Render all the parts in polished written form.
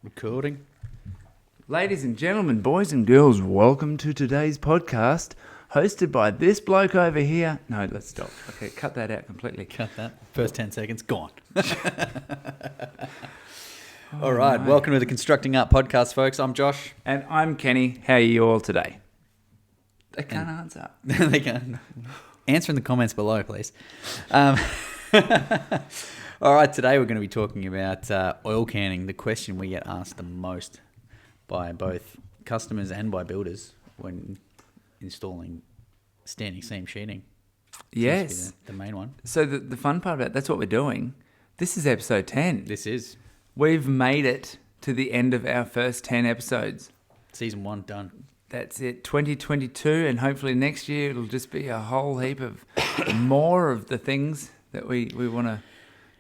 Recording. Ladies and gentlemen, boys and girls, welcome to today's podcast, hosted by this bloke over here. No, let's stop. Okay, cut that out completely. Cut that. First 10 seconds, gone. All right, welcome to the Constructing Art podcast, folks. I'm Josh. And I'm Kenny. How are you all today? They can't answer. They can answer in the comments below, please. All right, today we're going to be talking about oil canning, the question we get asked the most by both customers and by builders when installing standing seam sheeting. Yes. The main one. So the fun part about that's what we're doing. This is episode 10. This is We've made it to the end of our first 10 episodes. season 1 done. That's it, 2022, and hopefully next year it'll just be a whole heap of more of the things that we want to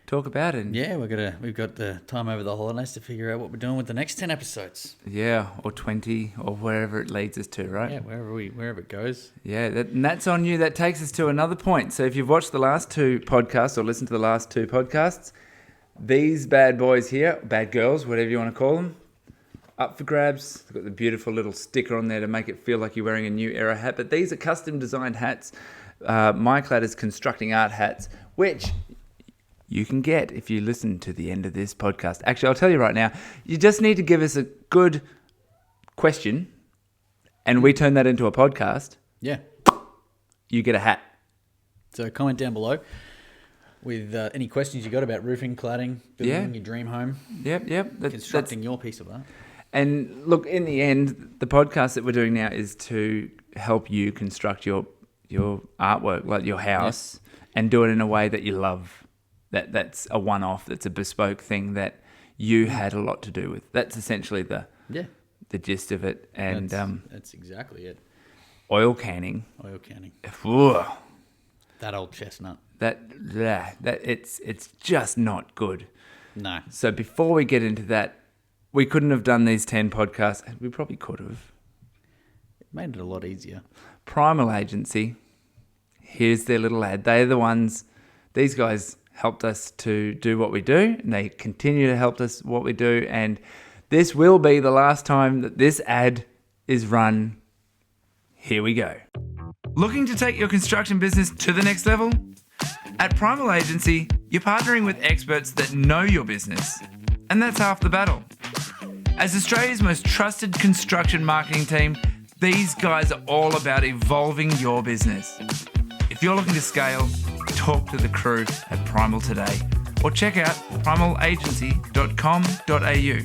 talk about. And Yeah, we've got the time over the holidays to figure out what we're doing with the next 10 episodes. yeah, or 20, or wherever it leads us to, right? Yeah, wherever it goes. Yeah, and that's on you. That takes us to another point. So if you've watched the last two podcasts or listened to the last two podcasts, these bad boys here, bad girls, whatever you want to call them, up for grabs. They've got the beautiful little sticker on there to make it feel like you're wearing a New Era hat. But these are custom designed hats, MyCladders Constructing Art hats, which you can get if you listen to the end of this podcast. Actually, I'll tell you right now, you just need to give us a good question, and we turn that into a podcast. Yeah. You get a hat. So comment down below with any questions you got about roofing, cladding, building your dream home, Yep. constructing your piece of art. And look, in the end, the podcast that we're doing now is to help you construct your artwork, like your house, and do it in a way that you love. That's a one-off. That's a bespoke thing that you had a lot to do with. That's essentially the gist of it. And that's exactly it. Oil canning. Oil canning. Ugh, That old chestnut. that it's just not good. No. So before we get into that, we couldn't have done these 10 podcasts. We probably could have. It made it a lot easier. Primal Agency. Here's their little ad. They're the ones. These guys helped us to do what we do, and they continue to help us what we do. And this will be the last time that this ad is run. Here we go. Looking to take your construction business to the next level? At Primal Agency, you're partnering with experts that know your business, and that's half the battle. As Australia's most trusted construction marketing team, these guys are all about evolving your business. If you're looking to scale, talk to the crew at Primal today, or check out primalagency.com.au.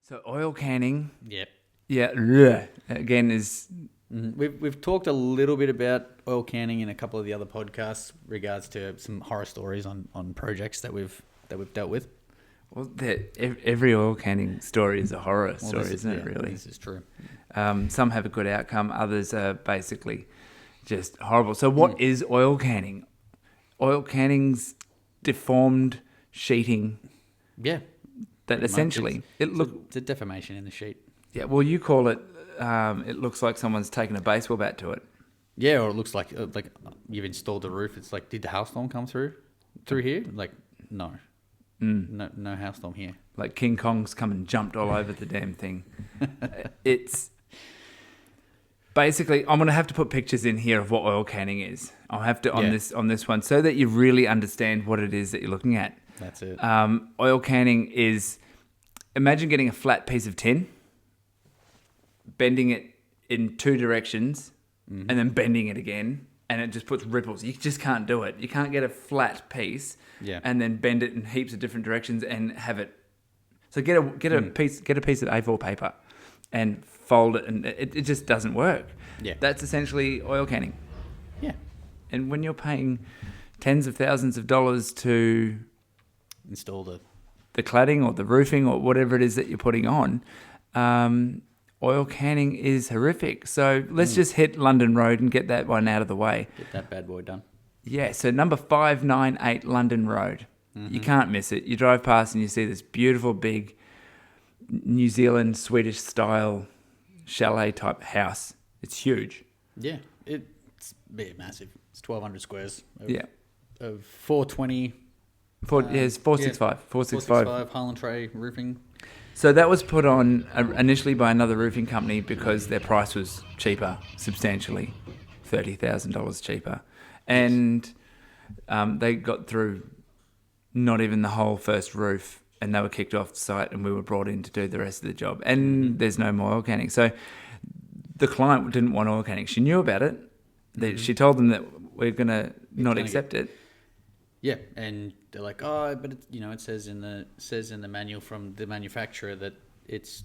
So oil canning, Yep. again is... We've talked a little bit about oil canning in a couple of the other podcasts regards to some horror stories on projects that we've dealt with. Well, every oil canning story is a horror story, isn't it, really? This is true. Some have a good outcome, others are basically just horrible. So what is oil canning? Oil canning's deformed sheeting. Yeah. That essentially... It's a deformation in the sheet. Yeah, well, you call it... it looks like someone's taken a baseball bat to it. Yeah, or it looks like you've installed the roof. It's like, did the hail storm come through here? Like, no. No hail storm here. Like King Kong's come and jumped all over the damn thing. It's... Basically, I'm going to have to put pictures in here of what oil canning is. I'll have to on this one so that you really understand what it is that you're looking at. That's it. Oil canning is... Imagine getting a flat piece of tin, bending it in two directions, and then bending it again, and it just puts ripples. You just can't do it. You can't get a flat piece and then bend it in heaps of different directions and have it. So get a piece of A4 paper and fold it, and it just doesn't work. Yeah, that's essentially oil canning. Yeah, and when you're paying tens of thousands of dollars to install the cladding or the roofing or whatever it is that you're putting on, oil canning is horrific. So let's just hit London Road and get that one out of the way. Get that bad boy done. Yeah, so number 598 London Road. You can't miss it. You drive past and you see this beautiful big New Zealand, Swedish style chalet type house. It's huge. Yeah, it's massive. It's 1,200 squares. Yeah. Of 420 It's 465. 465. 465 Harlan Tray Roofing. So that was put on initially by another roofing company because their price was cheaper, substantially, $30,000 cheaper. And they got through not even the whole first roof, and they were kicked off the site, and we were brought in to do the rest of the job. And there's no more oil canning. So the client didn't want oil canning. She knew about it. She told them that we're going to not accept it. Yeah, and they're like, oh, but it says in the manual from the manufacturer that it's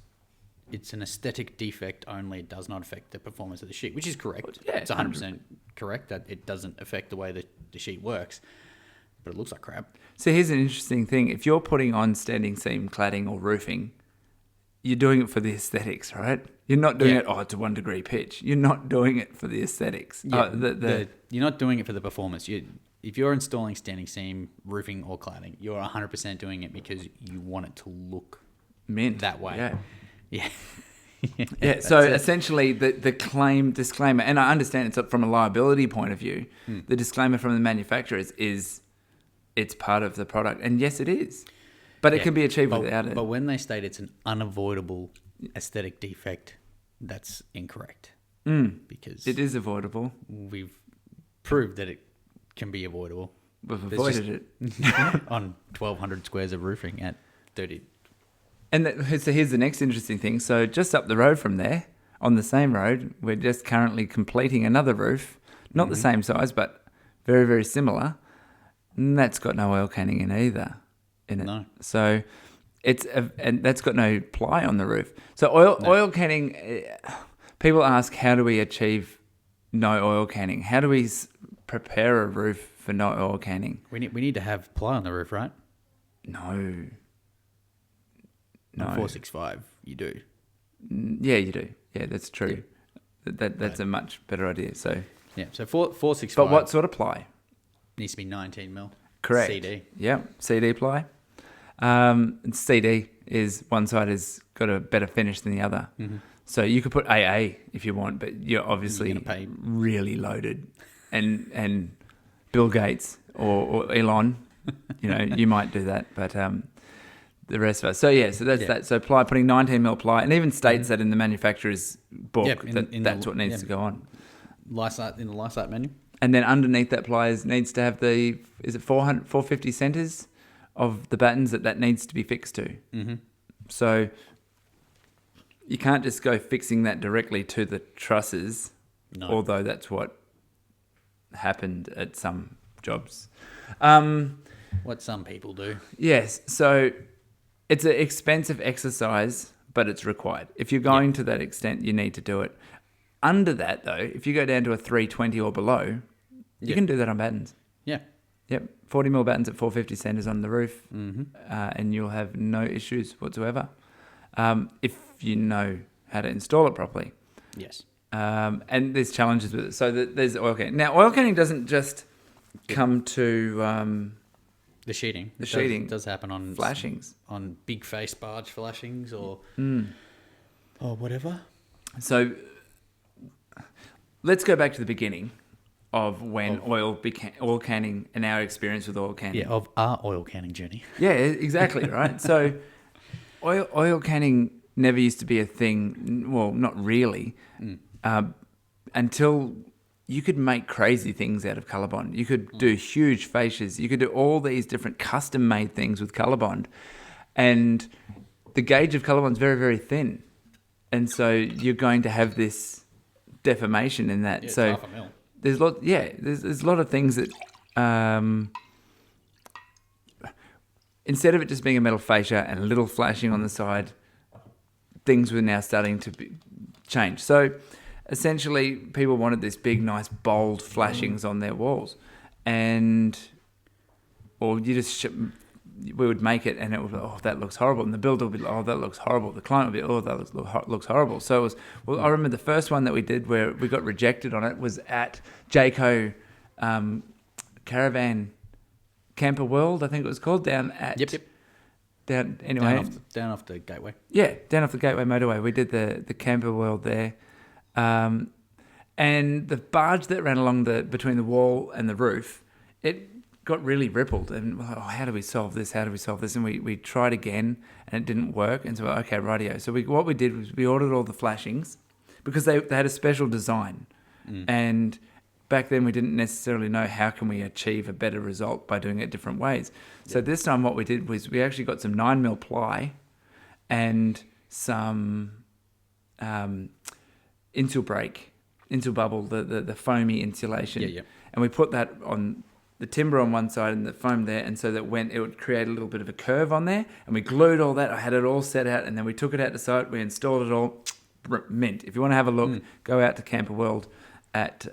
an aesthetic defect only. It does not affect the performance of the sheet, which is correct. Yeah, it's 100% correct that it doesn't affect the way that the sheet works, but it looks like crap. So here's an interesting thing: if you're putting on standing seam cladding or roofing, you're doing it for the aesthetics, right? You're not doing it. Oh, it's a 1 degree pitch. You're not doing it for the aesthetics. Yeah, you're not doing it for the performance. If you're installing standing seam roofing or cladding, you're 100% doing it because you want it to look that way. Yeah. Yeah. So essentially, the claim disclaimer, and I understand it's from a liability point of view. The disclaimer from the manufacturers is it's part of the product, and yes, it is, but it can be achieved without it. But when they state it's an unavoidable aesthetic defect, that's incorrect because it is avoidable. We've proved that it can be avoidable. We've avoided it on 1,200 squares of roofing at 30. And so here's the next interesting thing. So just up the road from there, on the same road, we're just currently completing another roof, not the same size, but very, very similar. And that's got no oil canning in either. No. So and that's got no ply on the roof. So oil canning, people ask, how do we achieve no oil canning? How do we prepare a roof for no oil canning? We need to have ply on the roof, right? No. On 465, you do. Yeah, you do. Yeah, that's true. Yeah. That's a much better idea. So 465. But what sort of ply? Needs to be 19 mil. Correct. CD. Yeah, CD ply. And CD is one side has got a better finish than the other. So you could put AA if you want, but you're obviously pay really loaded. And Bill Gates or Elon, you might do that, but the rest of us. So that's that. So ply, putting 19 mil ply, and even states that in the manufacturer's book that's what needs to go on. Lysart in the Lysart menu. And then underneath that ply needs to have is it 450 centres of the battens that needs to be fixed to. So you can't just go fixing that directly to the trusses, although that's what happened at some jobs. What some people do. Yes. So it's an expensive exercise, but it's required. If you're going to that extent, you need to do it. Under that, though, if you go down to a 320 or below, you can do that on battens. Yeah. Yep. 40 mil battens at 450 centres on the roof, and you'll have no issues whatsoever if you know how to install it properly. Yes. And there's challenges with it. So there's oil canning. Now, oil canning doesn't just come to the sheeting. The sheeting does happen on flashings, on big face barge flashings or whatever. So let's go back to the beginning of when oil canning and our experience with oil canning. Yeah, of our oil canning journey. Yeah, exactly, right? So oil canning never used to be a thing. Well, not really, until you could make crazy things out of Colorbond. You could do huge fascias. You could do all these different custom-made things with Colorbond. And the gauge of Colorbond is very, very thin. And so you're going to have this deformation in that. Yeah, so it's half a mil. There's a lot of things that instead of it just being a metal fascia and a little flashing on the side, things were now starting to change. So essentially, people wanted this big, nice, bold flashings on their walls, or we would make it, and it would be, oh, that looks horrible, and the builder would be, oh, that looks horrible. The client would be, oh, that looks horrible. So it was, I remember the first one that we did where we got rejected on it was at Jayco Caravan Camper World, I think it was called, down at down off the Gateway. Yeah, down off the Gateway motorway. We did the Camper World there. And the barge that ran along between the wall and the roof, it got really rippled. And we're like, oh, how do we solve this? How do we solve this? And we tried again, and it didn't work. And so we're like, okay, rightio. So what we did was we ordered all the flashings because they had a special design. And back then we didn't necessarily know how can we achieve a better result by doing it different ways. So this time what we did was we actually got some 9mm ply and some insul bubble, the foamy insulation. Yeah. And we put that on the timber on one side and the foam there, and so that it would create a little bit of a curve on there. And we glued all that. I had it all set out, and then we took it out to site. We installed it all. Mint. If you want to have a look, go out to Camper World at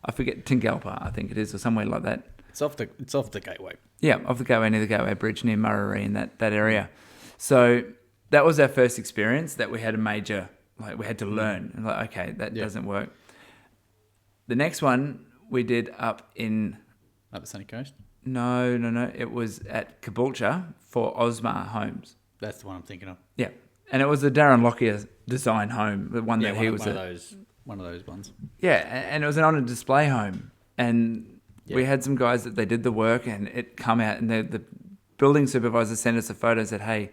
I forget, Tingalpa, I think it is, or somewhere like that. It's off the gateway. Yeah, off the gateway, near the Gateway Bridge, near Murray, in that area. So that was our first experience that we had a major, we had to learn. And okay, that doesn't work. The next one we did up the Sunny Coast? No. It was at Caboolture for Osmar Homes. That's the one I'm thinking of. Yeah. And it was the Darren Lockyer design home, the one that he was one of those ones. Yeah, and it was on a display home. And we had some guys that they did the work, and it come out, and the building supervisor sent us a photo and said, hey,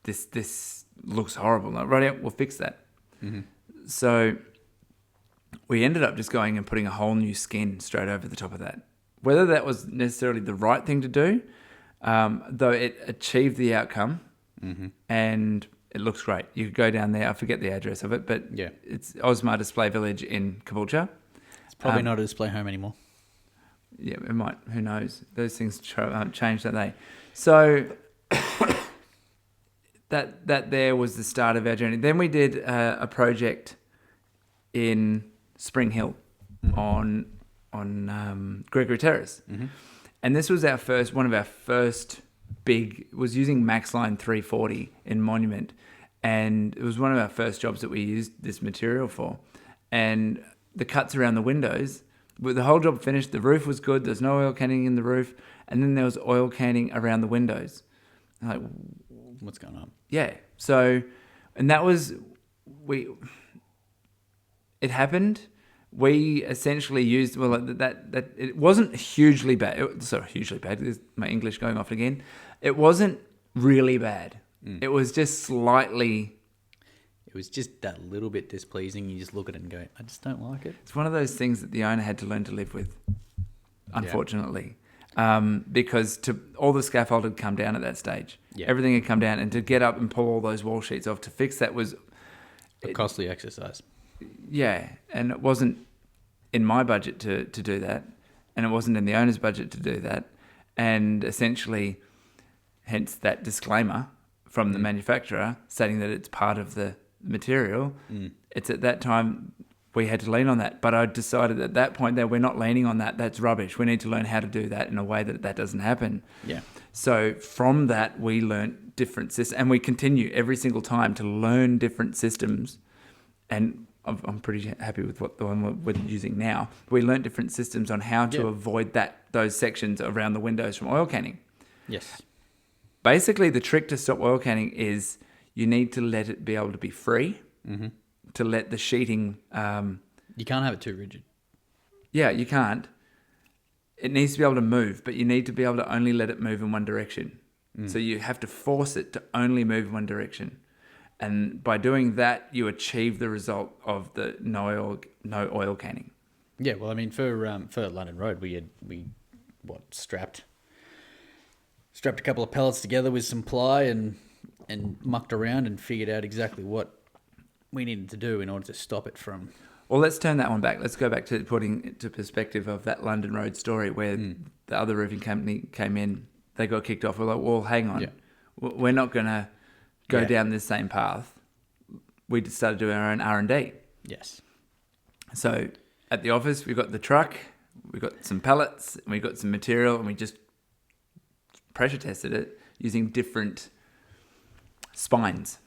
this looks horrible. Like, right, we'll fix that. Mm-hmm. So we ended up just going and putting a whole new skin straight over the top of that. Whether that was necessarily the right thing to do, though it achieved the outcome, and it looks great. You could go down there. I forget the address of it, but it's Osmar Display Village in Caboolture. It's probably not a display home anymore. Yeah, it might. Who knows? Those things change, don't they? So that there was the start of our journey. Then we did a project in Spring Hill on Gregory Terrace, and this was one of our first big. Was using Maxline 340 in Monument, and it was one of our first jobs that we used this material for. And the cuts around the windows, with the whole job finished, the roof was good. There's no oil canning in the roof, and then there was oil canning around the windows. Like, what's going on? Yeah. So, and that was it happened. We essentially used that it wasn't hugely bad. Hugely bad. There's my English going off again. It wasn't really bad. It was just slightly. It was just that little bit displeasing. You just look at it and go, I just don't like it. It's one of those things that the owner had to learn to live with, unfortunately, because all the scaffold had come down at that stage. Yeah. Everything had come down, and to get up and pull all those wall sheets off to fix that was a costly exercise. Yeah, and it wasn't in my budget to do that, and it wasn't in the owner's budget to do that, and essentially, hence that disclaimer from the manufacturer stating that it's part of the material. It's at that time we had to lean on that, but I decided at that point that we're not leaning on that. That's rubbish. We need to learn how to do that in a way that doesn't happen. Yeah. So from that we learnt different systems, and we continue every single time to learn different systems, and I'm pretty happy with the one we're using now. We learnt different systems on how to avoid those sections around the windows from oil canning. Yes. Basically, the trick to stop oil canning is you need to let it be able to be free, to let the sheeting... you can't have it too rigid. Yeah, you can't. It needs to be able to move, but you need to be able to only let it move in one direction. So you have to force it to only move in one direction. And by doing that, you achieve the result of the no oil canning. Yeah, well, I mean, for London Road, we strapped a couple of pellets together with some ply and mucked around and figured out exactly what we needed to do in order to stop it from... Well, let's turn that one back. Let's go back to putting it to perspective of that London Road story where the other roofing company came in, they got kicked off. We're like, well, hang on. Yeah. We're not going to go down this same path. We just started doing our own R&D. Yes. So at the office, we got the truck, we got some pallets, and we got some material, and we just pressure tested it using different spines.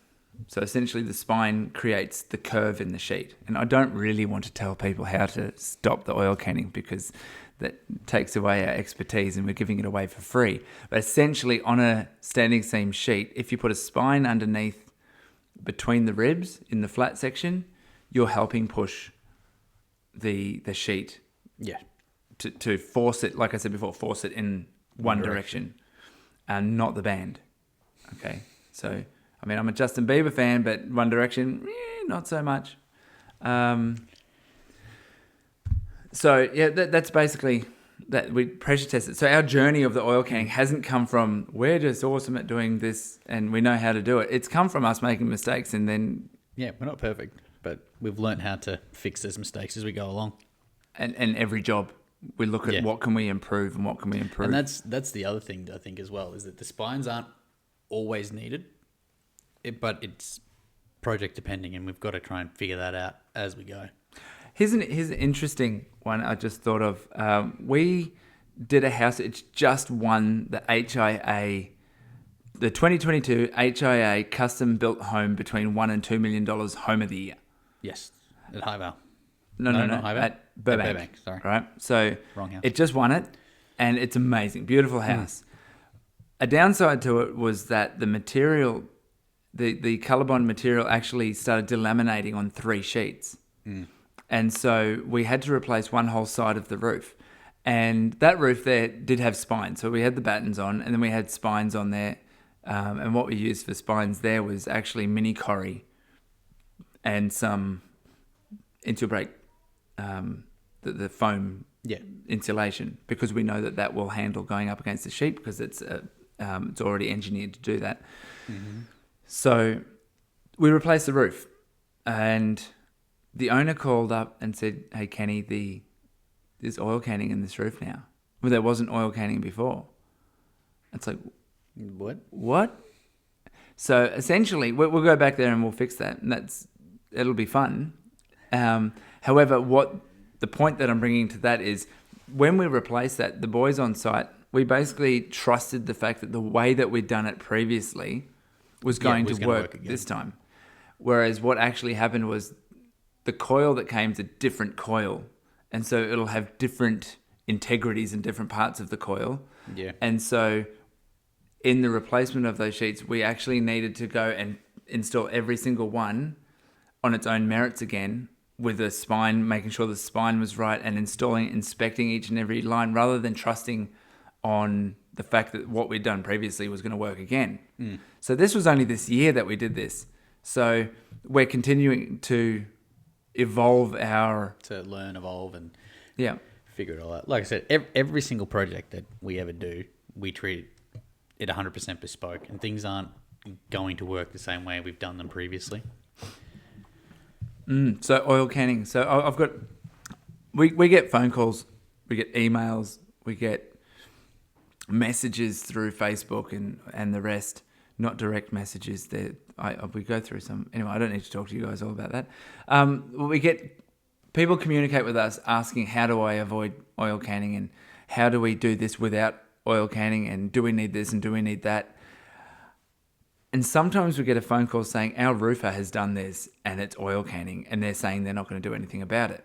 So essentially the spine creates the curve in the sheet. And I don't really want to tell people how to stop the oil canning because that takes away our expertise and we're giving it away for free. But essentially on a standing seam sheet, if you put a spine underneath between the ribs in the flat section, you're helping push the sheet to force it, like I said before, force it in one direction and not the band. Okay, so I mean, I'm a Justin Bieber fan, but One Direction, not so much. So yeah, that's basically that. We pressure test it. So our journey of the oil canning hasn't come from we're just awesome at doing this and we know how to do it. It's come from us making mistakes and then we're not perfect, but we've learned how to fix those mistakes as we go along. And every job we look at what can we improve and what can we improve. And that's the other thing I think as well, is that the spines aren't always needed, but it's project depending, and we've got to try and figure that out as we go. Here's an interesting one I just thought of. We did a house. It's just won the HIA, the 2022 HIA custom built home between $1 and $2 million home of the year. Yes, at High Val. No, at Burbank. Sorry, right. So wrong house. It just won it, and it's amazing, beautiful house. A downside to it was that the material, the Colorbond material, actually started delaminating on 3 sheets. And so we had to replace one whole side of the roof. And that roof there did have spines. So we had the battens on, and then we had spines on there. And what we used for spines there was actually mini corrie and some Insulbreak, the foam insulation, because we know that will handle going up against the sheet because it's already engineered to do that. So we replaced the roof, and the owner called up and said, "Hey, Kenny, there's oil canning in this roof now. Well, there wasn't oil canning before." It's like, what? So essentially, we'll go back there and we'll fix that, and it'll be fun. However, the point that I'm bringing to that is, when we replaced that, the boys on site, we basically trusted the fact that the way that we'd done it previously was going to work this time. Whereas what actually happened was the coil that came is a different coil. And so it'll have different integrities in different parts of the coil. Yeah. And so in the replacement of those sheets, we actually needed to go and install every single one on its own merits again, with a spine, making sure the spine was right, and inspecting each and every line, rather than trusting on the fact that what we'd done previously was going to work again. So this was only this year that we did this. So we're continuing to to learn, evolve, and figure it all out. Like I said, every single project that we ever do, we treat it 100% bespoke, and things aren't going to work the same way we've done them previously. So oil canning. So I've got, we get phone calls, we get emails, we get messages through Facebook and the rest, not direct messages. We go through some. Anyway, I don't need to talk to you guys all about that. We get people communicate with us asking, how do I avoid oil canning, and how do we do this without oil canning, and do we need this and do we need that? And sometimes we get a phone call saying our roofer has done this and it's oil canning, and they're saying they're not going to do anything about it.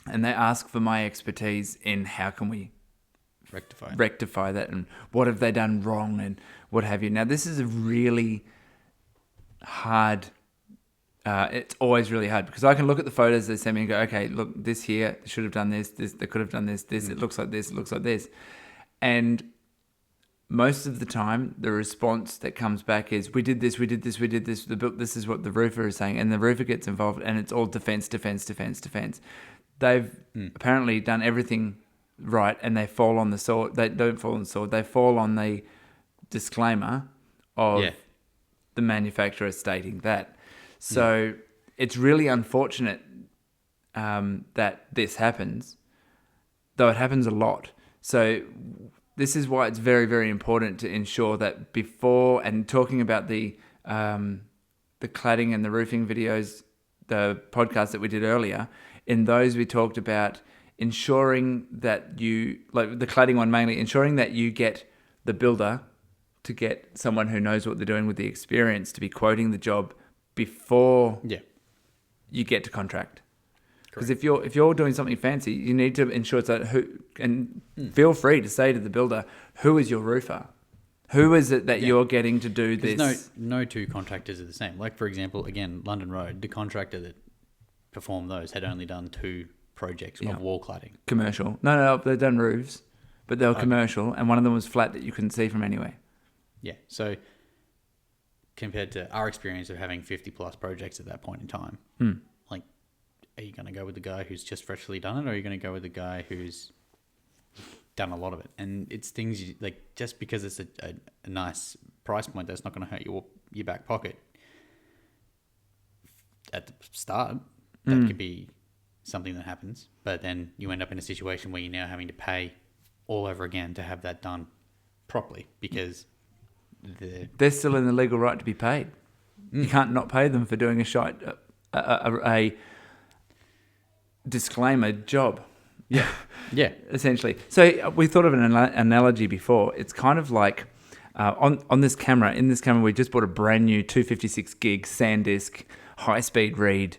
And they ask for my expertise in how can we rectify that, and what have they done wrong, and what have you. Now, this is a really hard, it's always really hard, because I can look at the photos they send me and go, okay, look, this here, they should have done this, they could have done this, it looks like this, it looks like this. And most of the time, the response that comes back is, we did this. This is what the roofer is saying. And the roofer gets involved, and it's all defense. They've apparently done everything right, and they fall on the sword. They don't fall on the sword. They fall on the disclaimer of the manufacturer stating that. So it's really unfortunate that this happens, though it happens a lot. So this is why it's very, very important to ensure that before, and talking about the cladding and the roofing videos, the podcast that we did earlier, in those we talked about ensuring that you, like the cladding one mainly, ensuring that you get the builder to get someone who knows what they're doing with the experience to be quoting the job before you get to contract. Because if you're doing something fancy, you need to ensure that feel free to say to the builder, who is your roofer? Who is it that you're getting to do this? No two contractors are the same. Like, for example, again, London Road, the contractor that performed those had only done 2 projects Yeah. of wall cladding. Commercial. No, they've done roofs, but they were commercial, and one of them was flat that you couldn't see from anywhere. Yeah. So compared to our experience of having 50 plus projects at that point in time, like, are you going to go with the guy who's just freshly done it, or are you going to go with the guy who's done a lot of it? And it's things like, just because it's a nice price point, that's not going to hurt your back pocket at the start. That could be something that happens, but then you end up in a situation where you're now having to pay all over again to have that done properly, because they're still in the legal right to be paid. You can't not pay them for doing a disclaimer job. Yeah. Essentially. So we thought of an analogy before. It's kind of like on this camera. In this camera, we just bought a brand new 256 gig SanDisk high-speed read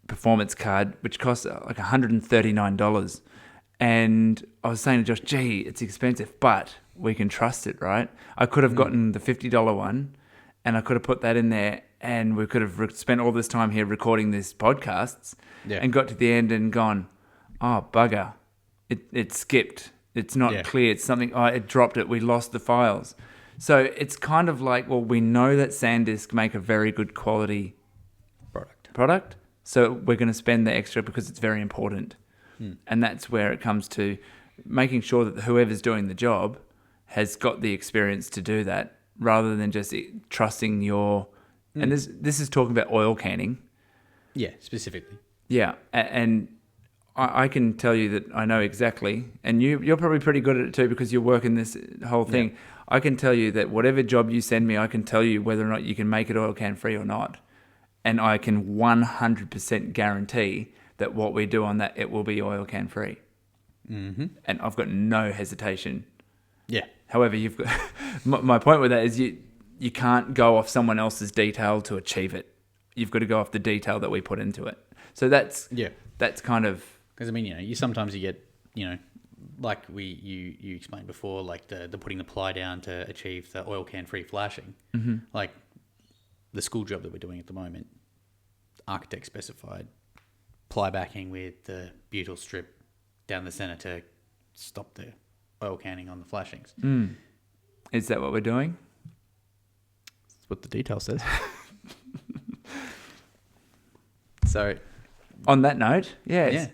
performance card, which costs like $139. And I was saying to Josh, gee, it's expensive, but we can trust it, right? I could have gotten the $50 one, and I could have put that in there, and we could have spent all this time here recording these podcasts, and got to the end and gone, oh, bugger, it skipped. It's not clear. It's something, it dropped it. We lost the files. So it's kind of like, well, we know that SanDisk make a very good quality product. So we're going to spend the extra because it's very important. And that's where it comes to making sure that whoever's doing the job has got the experience to do that, rather than just trusting your... And this is talking about oil canning. Yeah, specifically. Yeah, and I can tell you that I know exactly, and you're probably pretty good at it too because you're working this whole thing. Yeah. I can tell you that whatever job you send me, I can tell you whether or not you can make it oil can free or not. And I can 100% guarantee that what we do on that, it will be oil can free. Mm-hmm. And I've got no hesitation. Yeah. However, you've got my point with that is you can't go off someone else's detail to achieve it. You've got to go off the detail that we put into it. So that's kind of... Because, I mean, you sometimes you get, like you explained before, like the putting the ply down to achieve the oil can free flashing. Mm-hmm. Like the school job that we're doing at the moment, architect specified ply backing with the butyl strip down the center to stop the oil canning on the flashings. Is that what we're doing? That's what the detail says. So, on that note,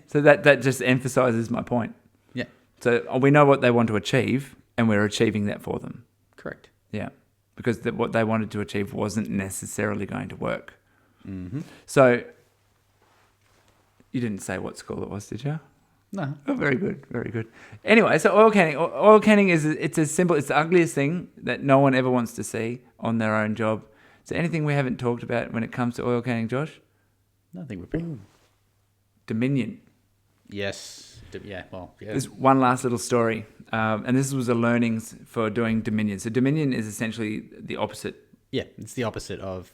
so that just emphasizes my point. Yeah. So we know what they want to achieve, and we're achieving that for them. Correct. Yeah, because what they wanted to achieve wasn't necessarily going to work. Mm-hmm. So you didn't say what school it was, did you? No. Oh, very good, very good. Anyway, so oil canning. Oil canning it's the ugliest thing that no one ever wants to see on their own job. Is there anything we haven't talked about when it comes to oil canning, Josh? No, I think we're pretty... Dominion. Yes. Yeah, well, yeah. There's one last little story, and this was the learnings for doing Dominion. So Dominion is essentially the opposite. Yeah, it's the opposite of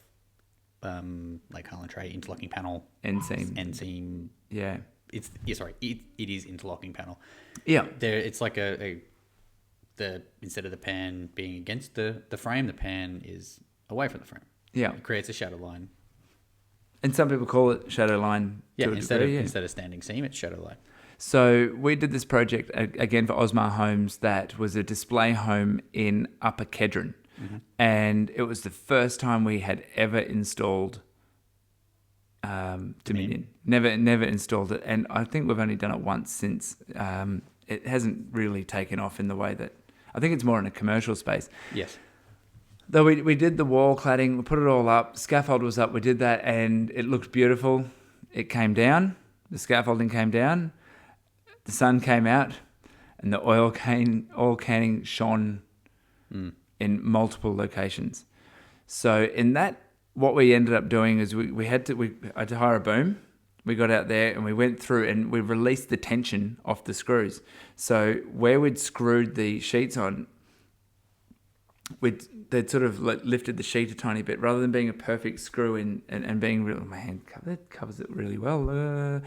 like Harlan Tray, interlocking panel. End-seam. Yeah. It is interlocking panel. Yeah. It's like instead of the pan being against the frame, the pan is away from the frame. Yeah. It creates a shadow line. And some people call it shadow line. Yeah, instead of standing seam, it's shadow line. So we did this project again for Osmar Homes that was a display home in Upper Kedron. Mm-hmm. And it was the first time we had ever installed Dominion. Never installed it. And I think we've only done it once since. It hasn't really taken off in the way that... I think it's more in a commercial space. Yes. Though we did the wall cladding, we put it all up, scaffold was up, we did that, and it looked beautiful. It came down, the scaffolding came down, the sun came out, and the oil canning shone in multiple locations. So in that, what we ended up doing is I had to hire a boom. We got out there and we went through and we released the tension off the screws. So where we'd screwed the sheets on, they'd sort of lifted the sheet a tiny bit rather than being a perfect screw in and being real. That covers it really well.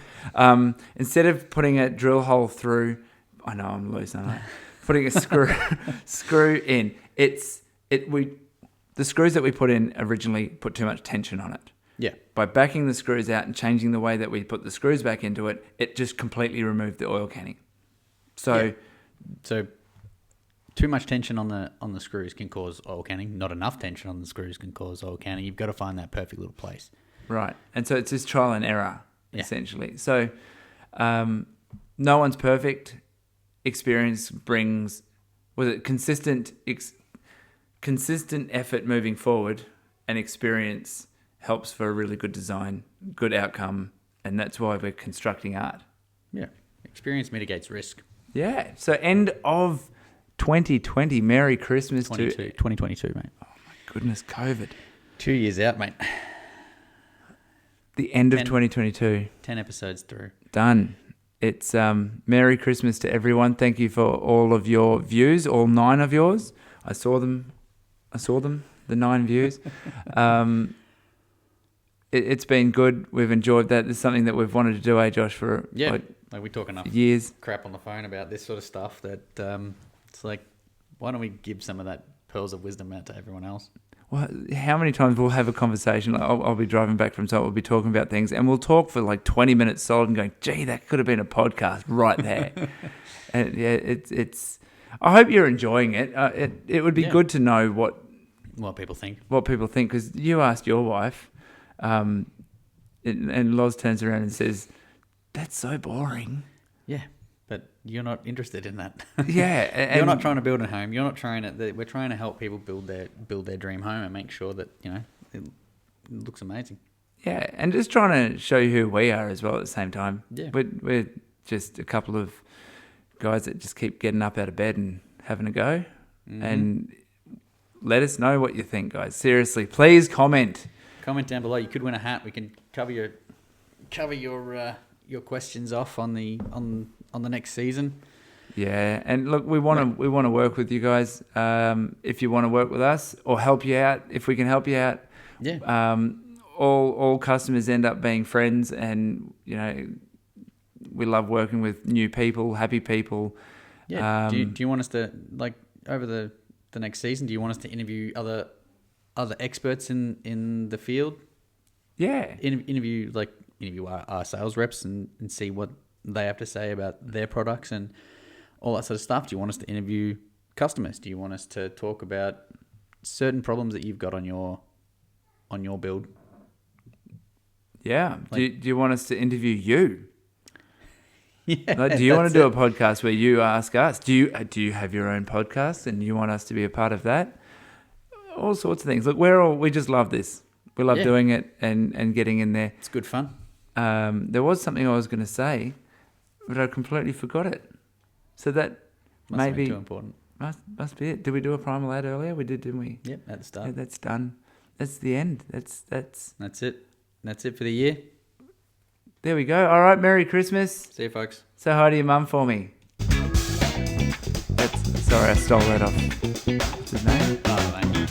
Instead of putting a drill hole through, I know I'm loose, aren't I? Putting a screw in. The screws that we put in originally put too much tension on it. Yeah. By backing the screws out and changing the way that we put the screws back into it, it just completely removed the oil canning. So, So too much tension on the screws can cause oil canning. Not enough tension on the screws can cause oil canning. You've got to find that perfect little place. right. And so it's just trial and error, essentially. So no one's perfect. Experience brings, consistent effort moving forward, and experience helps for a really good design, good outcome, and that's why we're constructing art. Yeah. Experience mitigates risk. Yeah. So end of 2020. Merry Christmas to 2022, mate. Oh my goodness, COVID. 2 years out, mate. The end of 2022. 10 episodes through. Done. It's Merry Christmas to everyone. Thank you for all of your views, all 9 of yours. I saw them, the 9 views. It's been good. We've enjoyed that. It's something that we've wanted to do, Josh, for like we talk enough years. Crap on the phone about this sort of stuff that it's like, why don't we give some of that pearls of wisdom out to everyone else? Well, how many times we'll have a conversation, like I'll be driving back from somewhere, we'll be talking about things, and we'll talk for like 20 minutes solid and going, gee, that could have been a podcast right there. And yeah, it's I hope you're enjoying it. It would be good to know what people think. Because you asked your wife, and Loz turns around and says, that's so boring. Yeah, but you're not interested in that. Yeah. And you're not trying to build a home. You're not trying to... We're trying to help people build their dream home and make sure that, it looks amazing. Yeah, and just trying to show you who we are as well at the same time. Yeah. We're just a couple of guys that just keep getting up out of bed and having a go. Mm-hmm. And let us know what you think, guys. Seriously, please comment. Comment down below. You could win a hat. We can cover your questions off on the next season. Yeah, and look, we want to work with you guys. If you want to work with us or help you out, if we can help you out. Yeah. All customers end up being friends, and we love working with new people, happy people. Yeah. Do you want us to, like, over the next season? Do you want us to interview other experts in the field? Yeah. Interview our sales reps and see what they have to say about their products and all that sort of stuff. Do you want us to interview customers? Do you want us to talk about certain problems that you've got on your build? Yeah. Do you want us to interview you? Yeah. Do you want to do a podcast where you ask us? Do you have your own podcast and you want us to be a part of that? All sorts of things. Look, we just love this. We love doing it and getting in there. It's good fun. There was something I was going to say, but I completely forgot it. So that must be too important. Must be it. Did we do a primal ad earlier? We did, didn't we? Yep, at the start. Yeah, that's done. That's the end. That's it. That's it for the year. There we go. All right, Merry Christmas. See you, folks. Say hi to your mum for me. Sorry, I stole that off. What's his name? Oh, mate.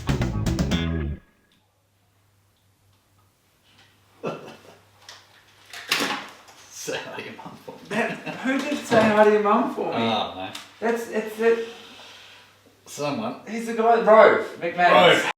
Say hi to your mum for me. Who did say hi to your mum for me? Oh, mate. It's it. Someone. He's the guy, Rove McMahon.